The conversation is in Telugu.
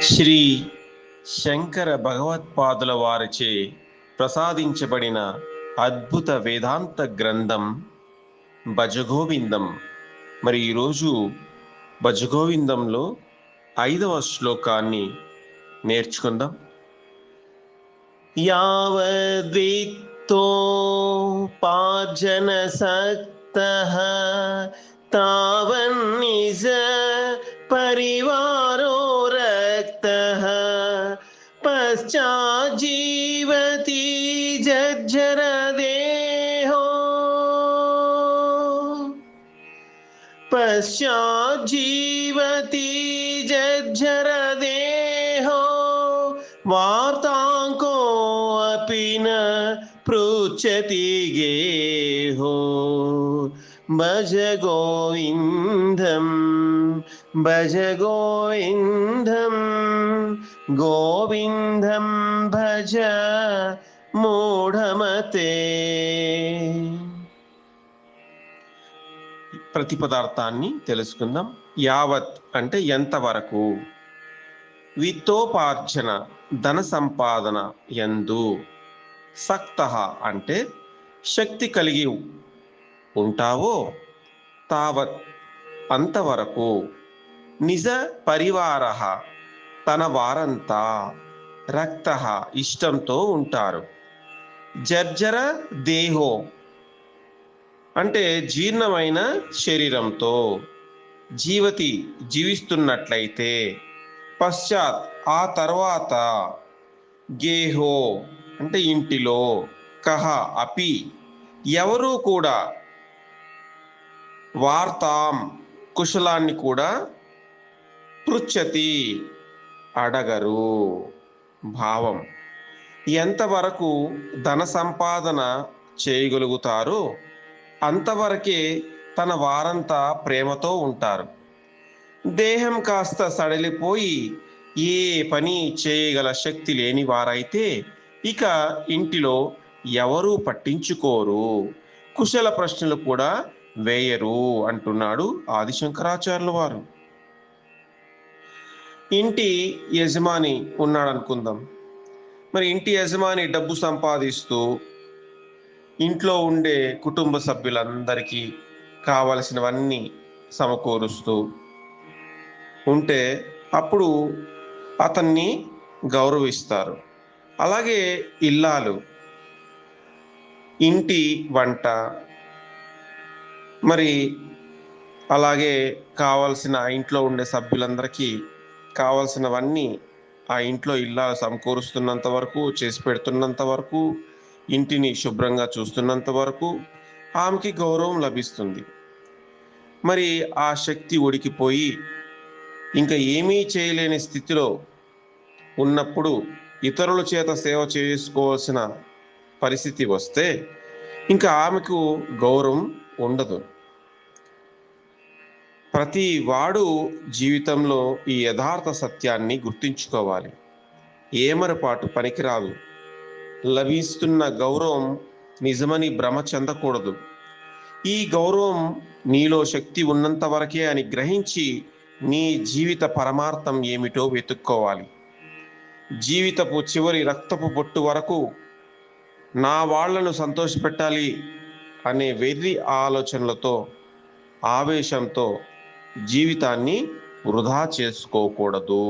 శ్రీ శంకర భగవత్పాదుల వారిచే ప్రసాదించబడిన అద్భుత వేదాంత గ్రంథం భజగోవిందం. మరి ఈరోజు భజగోవిందంలో 5వ శ్లోకాన్ని నేర్చుకుందాం. యావద్విత్తోపార్జన సక్తః తావన్నిజ పరివారో రక్తః పశ్చాజ్జీవతి జర్జర దేహో పశ్చాజ్జీవతి జర్జర దేహో వార్తాంకో అపి న పృచ్ఛతి గేహో భజ గోవిందం భజ గోవిందం గోవిందం భజ మూఢమతే. ప్రతిపదార్థాన్ని తెలుసుకుందాం. యావత్ అంటే ఎంతవరకు, విత్తోపార్జన ధన సంపాదన యందు, సక్తః అంటే శక్తి కలిగి ఉంటావో, తావత్ అంతవరకు, నిజ పరివారః తన వారంతా, రక్తః ఇష్టంతో ఉంటారు, జర్జర దేహో అంటే జీర్ణమైన శరీరంతో, జీవతి జీవిస్తున్నట్లయితే, పశ్చాత్ ఆ తర్వాత, గేహో అంటే ఇంటిలో, కహ అపి ఎవరూ కూడా, వార్తాం కుశలాన్ని కూడా, పృచ్ఛతి అడగరు. భావం: ఎంతవరకు ధన సంపాదన చేయగలుగుతారో అంతవరకే తన వారంతా ప్రేమతో ఉంటారు. దేహం కాస్త సడలిపోయి ఏ పని చేయగల శక్తి లేని వారైతే ఇక ఇంటిలో ఎవరూ పట్టించుకోరు, కుశల ప్రశ్నలు కూడా వేయరు అంటున్నాడు ఆదిశంకరాచార్యుల వారు. ఇంటి యజమాని ఉన్నాడు అనుకుందాం. మరి ఇంటి యజమాని డబ్బు సంపాదిస్తూ ఇంట్లో ఉండే కుటుంబ సభ్యులందరికీ కావలసినవన్నీ సమకూరుస్తూ ఉంటే అప్పుడు అతన్ని గౌరవిస్తారు. అలాగే ఇల్లాలు ఇంటి వంట, మరి అలాగే కావలసిన ఇంట్లో ఉండే సభ్యులందరికీ కావలసినవన్నీ ఆ ఇంట్లో ఇల్లాలు సమకూరుస్తున్నంత వరకు, చేసి పెడుతున్నంత వరకు, ఇంటిని శుభ్రంగా చూస్తున్నంత వరకు ఆమెకి గౌరవం లభిస్తుంది. మరి ఆ శక్తి ఉడికిపోయి ఇంకా ఏమీ చేయలేని స్థితిలో ఉన్నప్పుడు ఇతరుల చేత సేవ చేసుకోవాల్సిన పరిస్థితి వస్తే ఇంకా ఆమెకు గౌరవం ఉండదు. ప్రతి వాడు జీవితంలో ఈ యథార్థ సత్యాన్ని గుర్తుంచుకోవాలి. ఏమరపాటు పనికిరాదు. లభిస్తున్న గౌరవం నిజమని భ్రమ చెందకూడదు. ఈ గౌరవం నీలో శక్తి ఉన్నంత వరకే అని గ్రహించి నీ జీవిత పరమార్థం ఏమిటో వెతుక్కోవాలి. జీవితపు చివరి రక్తపు బొట్టు వరకు నా వాళ్లను సంతోషపెట్టాలి అనే వెర్రి ఆలోచనలతో, ఆవేశంతో జీవితాన్ని వృధా చేసుకోకూడదు.